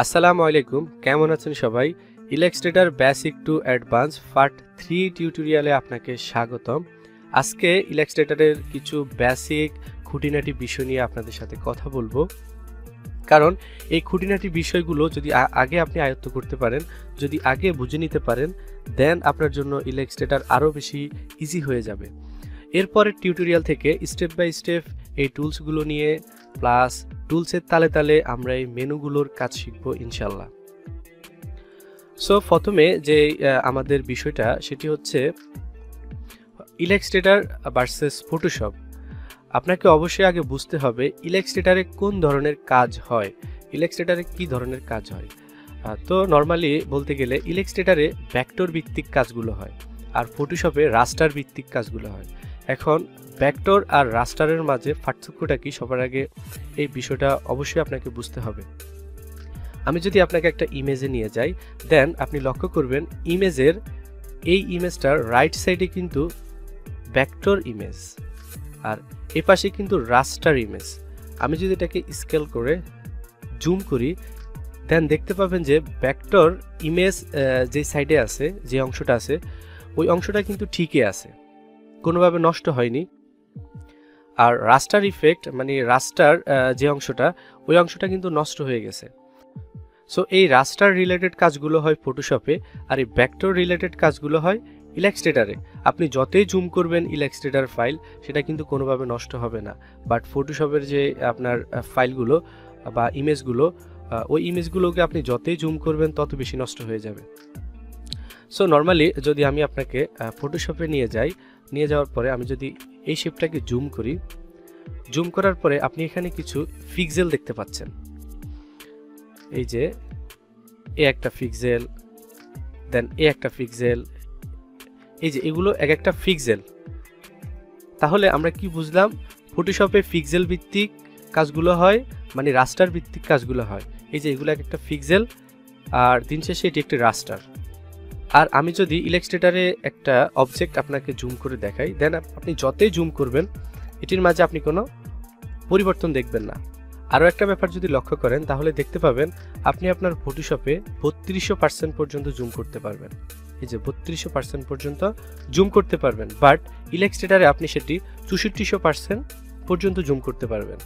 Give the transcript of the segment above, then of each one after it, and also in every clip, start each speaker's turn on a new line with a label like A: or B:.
A: আসসালামু আলাইকুম, কেমন আছেন সবাই? Illustrator basic to advance part 3 টিউটোরিয়ালে আপনাকে স্বাগতম। আজকে ইলাস্ট্রেটরের কিছু বেসিক খুঁটিনাটি বিষয় নিয়ে আপনাদের সাথে কথা বলবো। কারণ এই খুঁটিনাটি বিষয়গুলো যদি আগে আপনি আয়ত্ত করতে পারেন, যদি আগে বুঝে নিতে পারেন, দেন আপনার জন্য ইলাস্ট্রেটর আরও বেশি ইজি হয়ে যাবে। এরপরের টিউটোরিয়াল থেকে স্টেপ বাই স্টেপ এই টুলসগুলো নিয়ে প্লাস টুলসের তালে তালে আমরা এই মেনুগুলোর কাজ শিখব ইনশাল্লাহ। সো প্রথমে যে আমাদের বিষয়টা সেটি হচ্ছে ইলাস্ট্রেটর ভার্সেস ফটোশপ। আপনাকে অবশ্যই আগে বুঝতে হবে ইলাস্ট্রেটরে কোন ধরনের কাজ হয়, ইলাস্ট্রেটরে কি ধরনের কাজ হয়। তো নর্মালি বলতে গেলে ইলাস্ট্রেটরে ভেক্টর ভিত্তিক কাজগুলো হয় আর ফটোশপে রাস্টার ভিত্তিক কাজগুলো হয়। এখন ভেক্টর আর রাস্টারের মাঝে পার্থক্যটা কি, সবার আগে এই বিষয়টা অবশ্যই আপনাকে বুঝতে হবে। আমি যদি আপনাকে একটা ইমেজে নিয়ে যাই, দেন আপনি লক্ষ্য করবেন ইমেজের এই ইমেজটার রাইট সাইডে কিন্তু ভেক্টর ইমেজ আর এ পাশে কিন্তু রাস্টার ইমেজ। আমি যদি এটাকে স্কেল করে জুম করি, দেন দেখতে পাবেন যে ভেক্টর ইমেজ যে সাইডে আছে, যে অংশটা আছে, ওই অংশটা কিন্তু ঠিকই আছে, কোনোভাবে নষ্ট হয়নি। আর রাস্টার ইফেক্ট মানে রাস্টার যে অংশটা, ওই অংশটা কিন্তু নষ্ট হয়ে গেছে। সো এই রাস্টার রিলেটেড কাজগুলো হয় ফটোশপে আর এই ভেক্টর রিলেটেড কাজগুলো হয় ইলাস্ট্রেটরে। আপনি যতই জুম করবেন ইলাস্ট্রেটর ফাইল, সেটা কিন্তু কোনোভাবে নষ্ট হবে না। বাট ফটোশপের যে আপনার ফাইলগুলো বা ইমেজগুলো, ওই ইমেজগুলোকে আপনি যতই জুম করবেন তত বেশি নষ্ট হয়ে যাবে। সো নর্মালি যদি আমি আপনাকে ফটোশপে নিয়ে যাই, নিয়ে যাওয়ার পরে আমি যদি এই শেপটাকে জুম করি, জুম করার পরে আপনি এখানে কিছু পিক্সেল দেখতে পাচ্ছেন। এই যে এ একটা পিক্সেল, দেন এ একটা পিক্সেল, এই যে এগুলো এক একটা পিক্সেল। তাহলে আমরা কি বুঝলাম? ফটোশপে পিক্সেল ভিত্তিক কাজগুলো হয়, মানে রাস্টার ভিত্তিক কাজগুলো হয়। এই যে এগুলো এক একটা পিক্সেল আর দিন শেষে এটি একটি রাস্টার। আর আমি যদি ইলাস্ট্রেটরে একটা অবজেক্ট আপনাকে জুম করে দেখাই, দেন আপনি যতই জুম করবেন এটির মাঝে আপনি কোনো পরিবর্তন দেখবেন না। আরও একটা ব্যাপার যদি লক্ষ্য করেন, তাহলে দেখতে পাবেন আপনি আপনার ফটোশপে 3200% পর্যন্ত জুম করতে পারবেন। এই যে 3200% পর্যন্ত জুম করতে পারবেন, বাট ইলাস্ট্রেটরে আপনি সেটি 6400% পর্যন্ত জুম করতে পারবেন।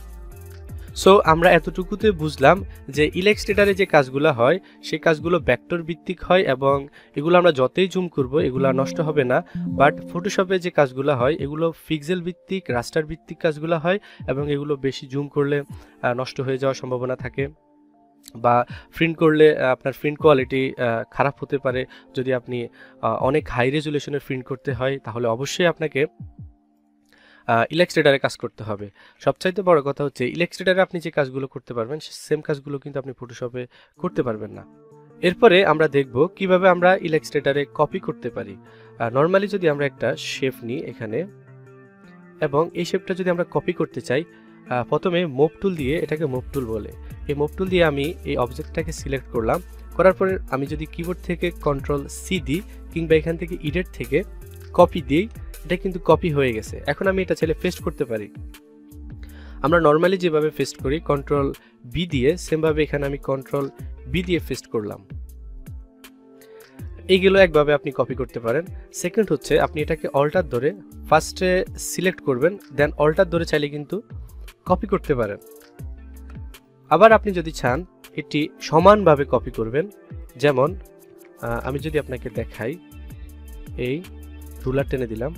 A: সো আমরা এতটুকুতে বুঝলাম যে ইলাস্ট্রেটরে যে কাজগুলো হয় সেই কাজগুলো ভেক্টর ভিত্তিক হয় এবং এগুলো আমরা যতই জুম করব এগুলো নষ্ট হবে না। বাট ফটোশপে যে কাজগুলো হয় এগুলো পিক্সেল ভিত্তিক, রাস্টার ভিত্তিক কাজগুলো হয় এবং এগুলো বেশি জুম করলে নষ্ট হয়ে যাওয়ার সম্ভাবনা থাকে বা প্রিন্ট করলে আপনার প্রিন্ট কোয়ালিটি খারাপ হতে পারে। যদি আপনি অনেক হাই রেজুলেশনের প্রিন্ট করতে হয়, তাহলে অবশ্যই আপনাকে ইলাস্ট্রেটরে কাজ করতে হবে। সবচাইতে বড় কথা হচ্ছে ইলাস্ট্রেটরে আপনি যে কাজগুলো করতে পারবেন সেম কাজগুলো কিন্তু আপনি ফটোশপে করতে পারবেন না। এরপরে আমরা দেখব কিভাবে আমরা ইলাস্ট্রেটরে কপি করতে পারি। নর্মালি যদি আমরা একটা শেপ নিই এখানে এবং এই শেপটা যদি আমরা কপি করতে চাই, প্রথমে মুভ টুল দিয়ে, এটাকে মুভ টুল বলে, এই মুভ টুল দিয়ে আমি এই অবজেক্টটাকে সিলেক্ট করলাম। করার পরে আমি যদি কিবোর্ড থেকে Ctrl+C দিই কিংবা এখান থেকে এডিট থেকে কপি দিই, এটা কিন্তু কপি হয়ে গেছে। এখন আমি এটা চাইলে পেস্ট করতে পারি। আমরা নর্মালি যেভাবে পেস্ট করি Ctrl+B দিয়ে, সেমভাবে এখানে আমি Ctrl+B দিয়ে পেস্ট করলাম। এইগুলো একভাবে আপনি কপি করতে পারেন। সেকেন্ড হচ্ছে আপনি এটাকে অল্টার ধরে ফার্স্টে সিলেক্ট করবেন, দেন অল্টার ধরে চাইলে কিন্তু কপি করতে পারেন। আবার আপনি যদি চান এটি সমানভাবে কপি করবেন, যেমন আমি যদি আপনাকে দেখাই, এই রুলার টেনে দিলাম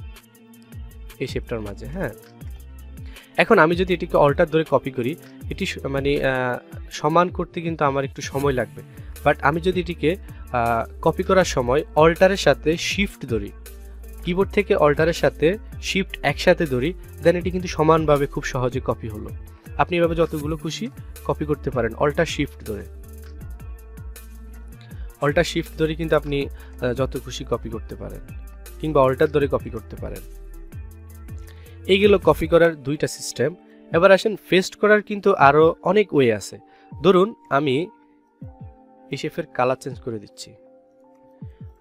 A: এই শেপটার মাঝে। হ্যাঁ, এখন আমি যদি এটিকে অল্টার ধরে কপি করি, এটি মানে সমান করতে কিন্তু আমার একটু সময় লাগবে। বাট আমি যদি এটিকে কপি করার সময় অল্টারের সাথে শিফট ধরি, কিবোর্ড থেকে অল্টারের সাথে শিফট একসাথে ধরি, দেন এটি কিন্তু সমানভাবে খুব সহজে কপি হলো। আপনি এভাবে যতগুলো খুশি কপি করতে পারেন অল্টার শিফট ধরে। অল্টার শিফট ধরে কিন্তু আপনি যত খুশি কপি করতে পারেন, কিংবা অল্টার ধরে কপি করতে পারেন। এইগুলো কপি করার দুইটা সিস্টেম। এবার আসেন পেস্ট করার কিন্তু আরও অনেক ওয়ে আছে। ধরুন আমি এই শেপের কালার চেঞ্জ করে দিচ্ছি।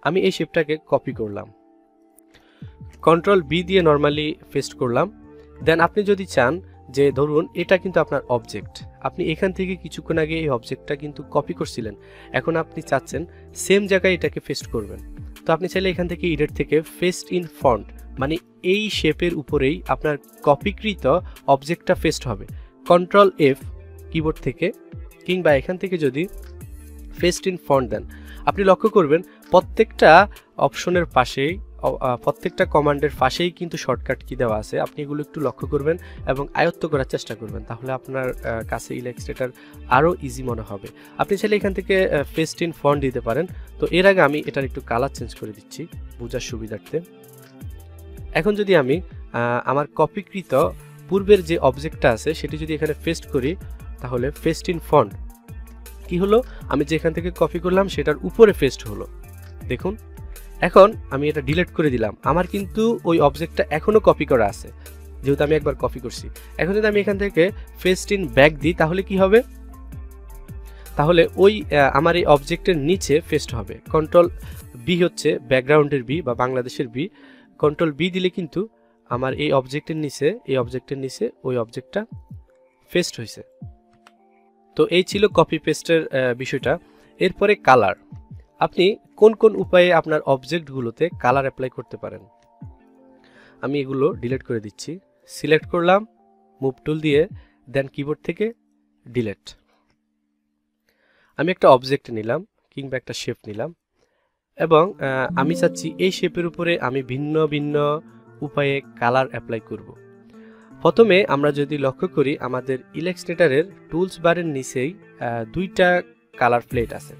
A: আমি এই শেপটাকে কপি করলাম, Ctrl+B দিয়ে নর্মালি পেস্ট করলাম। দেন আপনি যদি চান যে ধরুন এটা কিন্তু আপনার অবজেক্ট, আপনি এখান থেকে কিছুক্ষণ আগে এই অবজেক্টটা কিন্তু কপি করছিলেন, এখন আপনি চাচ্ছেন সেম জায়গায় এটাকে পেস্ট করবেন। তো আপনি চাইলে এখান থেকে এডিট থেকে পেস্ট ইন ফন্ট, মানে এই শেপের উপরেই আপনার কপিকৃত অবজেক্টটা পেস্ট হবে। কন্ট্রোল এফ কিবোর্ড থেকে কিংবা এখান থেকে যদি পেস্ট ইন ফন্ট দেন, আপনি লক্ষ্য করবেন প্রত্যেকটা অপশনের পাশেই, প্রত্যেকটা কমান্ডের পাশেই কিন্তু শর্টকাট কি দেওয়া আছে। আপনি এগুলো একটু লক্ষ্য করবেন এবং আয়ত্ত করার চেষ্টা করবেন, তাহলে আপনার কাছে ইলাস্ট্রেটর আরও ইজি মনে হবে। আপনি চাইলে এখান থেকে পেস্ট ইন ফন্ট দিতে পারেন। তো এর আগে আমি এটার একটু কালার চেঞ্জ করে দিচ্ছি বোঝার সুবিধার্থে। এখন যদি আমি আমার কপিকৃত পূর্বের যে অবজেক্টটা আছে সেটি যদি এখানে পেস্ট করি, তাহলে পেস্ট ইন ফন্ট কি হলো, আমি যেখান থেকে কপি করলাম সেটার উপরে পেস্ট হলো। দেখুন, এখন আমি এটা ডিলিট করে দিলাম, আমার কিন্তু ওই অবজেক্টটা এখনো কপি করা আছে, যেহেতু আমি একবার কপি করছি। এখন যদি আমি এখান থেকে পেস্ট ইন ব্যাক দিই, তাহলে কি হবে, তাহলে ওই আমার এই অবজেক্টের নিচে পেস্ট হবে। কন্ট্রোল বি হচ্ছে ব্যাকগ্রাউন্ডের বি বা বাংলাদেশের বি। কন্ট্রোল বি দিলে কিন্তু আমার এই অবজেক্টের নিচে ওই অবজেক্টটা পেস্ট হয়েছে। তো এই ছিল কপি পেস্টের বিষয়টা। এরপরে কালার, আপনি কোন কোন উপায়ে আপনার অবজেক্টগুলোতে কালার অ্যাপ্লাই করতে পারেন। আমি এগুলো ডিলিট করে দিচ্ছি, সিলেক্ট করলাম মুভ টুল দিয়ে, দেন কিবোর্ড থেকে ডিলিট। আমি একটা অবজেক্ট নিলাম কিংবা একটা শেপ নিলাম এবং আমি চাচ্ছি এই শেপের উপরে আমি ভিন্ন ভিন্ন উপায়ে কালার অ্যাপ্লাই করব। প্রথমে আমরা যদি লক্ষ্য করি, আমাদের ইলাস্ট্রেটরের টুলস বারের নিচেই দুইটা কালার প্লেট আছে,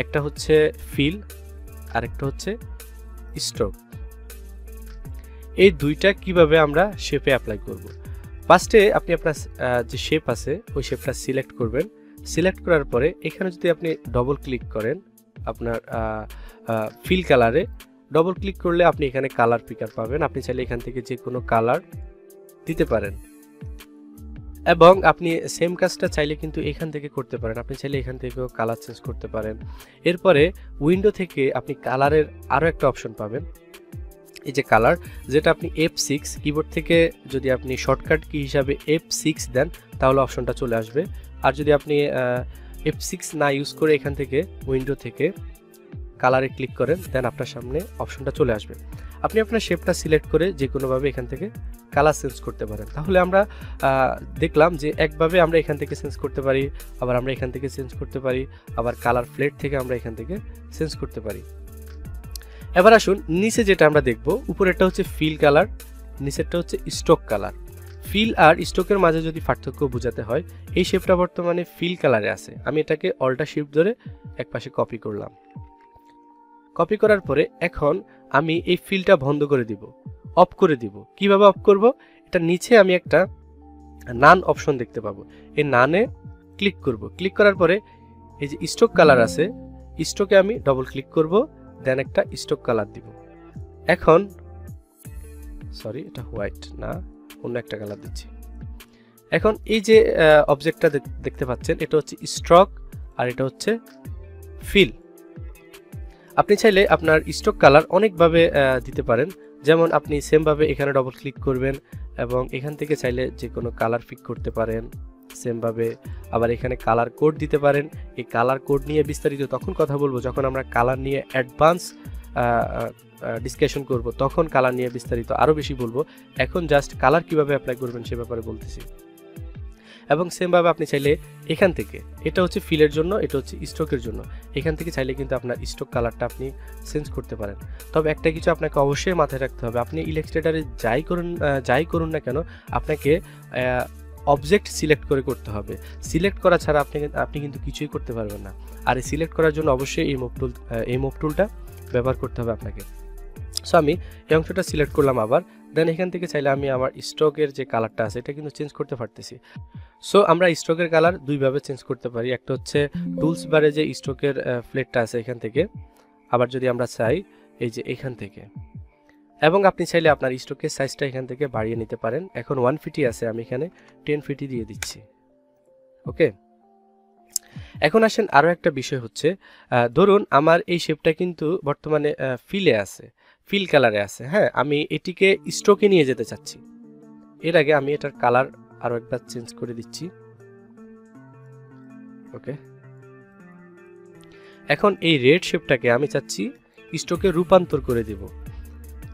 A: একটা হচ্ছে ফিল আর একটা হচ্ছে স্ট্রোক। এই দুইটা কিভাবে আমরা শেপে অ্যাপ্লাই করব। ফার্স্টে আপনি আপনার যে শেপ আছে ওই শেপটা সিলেক্ট করবেন। সিলেক্ট করার পরে এখানে যদি আপনি ডবল ক্লিক করেন, আপনার ফিল কালারে ডবল ক্লিক করলে আপনি এখানে কালার পিকার পাবেন। আপনি চাইলে এখান থেকে যে কোনো কালার দিতে পারেন এবং আপনি সেম কাজটা চাইলে কিন্তু এখান থেকে করতে পারেন। আপনি চাইলে এখান থেকেও কালার চেঞ্জ করতে পারেন। এরপরে উইন্ডো থেকে আপনি কালারের আরও একটা অপশন পাবেন, এই যে কালার, যেটা আপনি F6 কিবোর্ড থেকে যদি আপনি শর্টকাট কি হিসাবে F6 দেন তাহলে অপশনটা চলে আসবে। আর যদি আপনি F6 না ইউজ করে এখান থেকে উইন্ডো থেকে কালারে ক্লিক করেন, দেন আপনার সামনে অপশনটা চলে আসবে। আপনি আপনার শেপটা সিলেক্ট করে যে কোনোভাবে এখান থেকে কালার চেঞ্জ করতে পারেন। তাহলে আমরা দেখলাম যে একভাবে আমরা এখান থেকে চেঞ্জ করতে পারি, আবার আমরা এখান থেকে চেঞ্জ করতে পারি, আবার কালার প্লেট থেকে আমরা এখান থেকে চেঞ্জ করতে পারি। এবার আসুন নিচে যেটা আমরা দেখব, উপরেরটা হচ্ছে ফিল কালার, নিচেরটা হচ্ছে স্ট্রোক কালার। ফিল আর স্ট্রোকের মাঝে যদি পার্থক্য বোঝাতে হয়, এই শেপটা বর্তমানে ফিল কালারে আছে। আমি এটাকে অল্টার শিফট ধরে একপাশে কপি করলাম। কপি করার পরে এখন আমি এই ফিলটা বন্ধ করে দিব, অফ করে দিব। কিভাবে অফ করব, এটা নিচে আমি একটা নান অপশন দেখতে পাবো, এই নানে ক্লিক করব। ক্লিক করার পরে এই যে স্ট্রোক কালার আছে, স্ট্রোকে আমি ডবল ক্লিক করব, দেন একটা স্ট্রোক কালার দিব। এখন সরি, এটা হোয়াইট না, অন্য একটা কালার দিচ্ছি। এখন এই যে অবজেক্টটা দেখতে পাচ্ছেন, এটা হচ্ছে স্ট্রোক আর এটা হচ্ছে ফিল। আপনি চাইলে আপনার স্ট্রোক কালার অনেকভাবে দিতে পারেন, যেমন আপনি সেমভাবে এখানে ডবল ক্লিক করবেন এবং এখান থেকে চাইলে যে কোনো কালার পিক করতে পারেন সেমভাবে। আবার এখানে কালার কোড দিতে পারেন। এই কালার কোড নিয়ে বিস্তারিত তখন কথা বলবো যখন আমরা কালার নিয়ে অ্যাডভান্স ডিসকাশন করব, তখন কালার নিয়ে বিস্তারিত আরও বেশি বলবো। এখন জাস্ট কালার কিভাবে অ্যাপ্লাই করবেন সে ব্যাপারে বলতেছি। এবং সেমভাবে আপনি চাইলে এখান থেকে, এটা হচ্ছে ফিলের জন্য, এটা হচ্ছে স্ট্রোকের জন্য, এখান থেকে চাইলে কিন্তু আপনার স্ট্রোক কালারটা আপনি চেঞ্জ করতে পারেন। তবে একটা কিছু আপনাকে অবশ্যই মাথায় রাখতে হবে, আপনি ইলাস্ট্রেটরে যাই করুন না কেন, আপনাকে অবজেক্ট সিলেক্ট করে করতে হবে। সিলেক্ট করা ছাড়া আপনি কিন্তু কিছুই করতে পারবেন না। আর এই সিলেক্ট করার জন্য অবশ্যই এই মুভ টুলটা ব্যবহার করতে হবে আপনাকে। সো আমি এই অংশটা সিলেক্ট করলাম আবার, দেন এখান থেকে চাইলে আমি আমার স্ট্রোকের যে কালারটা আছে এটা কিন্তু চেঞ্জ করতে পারতেছি। সো আমরা স্ট্রোকের কালার দুইভাবে চেঞ্জ করতে পারি, একটা হচ্ছে টুলস বারে যে স্ট্রোকের প্লেটটা আছে এখান থেকে, আবার যদি আমরা চাই এই যে এখান থেকে। এবং আপনি চাইলে আপনার স্ট্রোকের সাইজটা এখান থেকে বাড়িয়ে নিতে পারেন। এখন 1 ফিটই আছে, আমি এখানে 10 ফিটই দিয়ে দিচ্ছি। ওকে, এখন আসেন আরও একটা বিষয় হচ্ছে, ধরুন আমার এই শেপটা কিন্তু বর্তমানে ফিলে আছে, ফিল কালারে আছে। হ্যাঁ, আমি এটিকে স্ট্রোকে নিয়ে যেতে চাচ্ছি। এর আগে আমি এটার কালার আরও একবার চেঞ্জ করে দিচ্ছি। ওকে, এখন এই রেড শেপটাকে আমি চাচ্ছি স্ট্রোকে রূপান্তর করে দেব।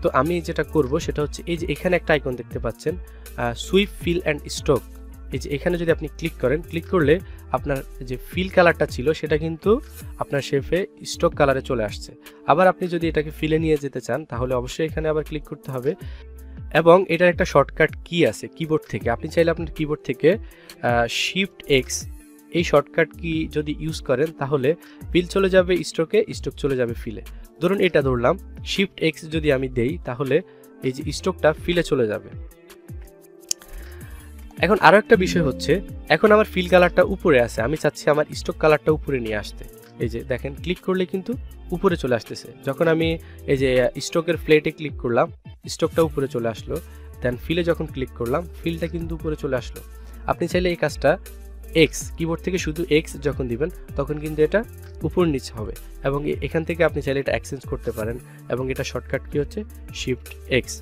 A: তো আমি যেটা করব সেটা হচ্ছে এই যে এখানে একটা আইকন দেখতে পাচ্ছেন সুইপ ফিল অ্যান্ড স্ট্রোক, এই যে এখানে যদি আপনি ক্লিক করেন, ক্লিক করলে আপনার যে ফিল কালারটা ছিল সেটা কিন্তু আপনার শেপে স্ট্রোক কালারে চলে আসছে। আবার আপনি যদি এটাকে ফিলে নিয়ে যেতে চান তাহলে অবশ্যই এখানে আবার ক্লিক করতে হবে, এবং এটার একটা শর্টকাট কি আছে কিবোর্ড থেকে, আপনি চাইলে আপনার কিবোর্ড থেকে শিফট এক্স এই শর্টকাট কি যদি ইউজ করেন তাহলে ফিল চলে যাবে স্ট্রোকে, স্ট্রোক চলে যাবে ফিলে। ধরুন এটা ধরলাম, শিফট এক্স যদি আমি দেই তাহলে এই যে স্ট্রোকটা ফিলে চলে যাবে। এখন আরো একটা বিষয় হচ্ছে, এখন আমার ফিল কালারটা উপরে আছে, আমি চাচ্ছি আমার স্ট্রোক কালারটা উপরে নিয়ে আসতে। এই যে দেখেন ক্লিক করলে কিন্তু উপরে চলে আসতেছে। যখন আমি এই যে স্ট্রোকের প্লেটে ক্লিক করলাম, স্ট্রোকটা উপরে চলে আসলো, দেন ফিলে যখন ক্লিক করলাম ফিলটা কিন্তু উপরে চলে আসলো। আপনি চাইলে এই কাজটা এক্স কিবোর্ড থেকে শুধু এক্স যখন দিবেন তখন কিন্তু এটা উপর নিচে হবে, এবং এখান থেকে আপনি চাইলে এটা এক্সচেঞ্জ করতে পারেন, এবং এটা শর্টকাট কি হচ্ছে শিফট এক্স।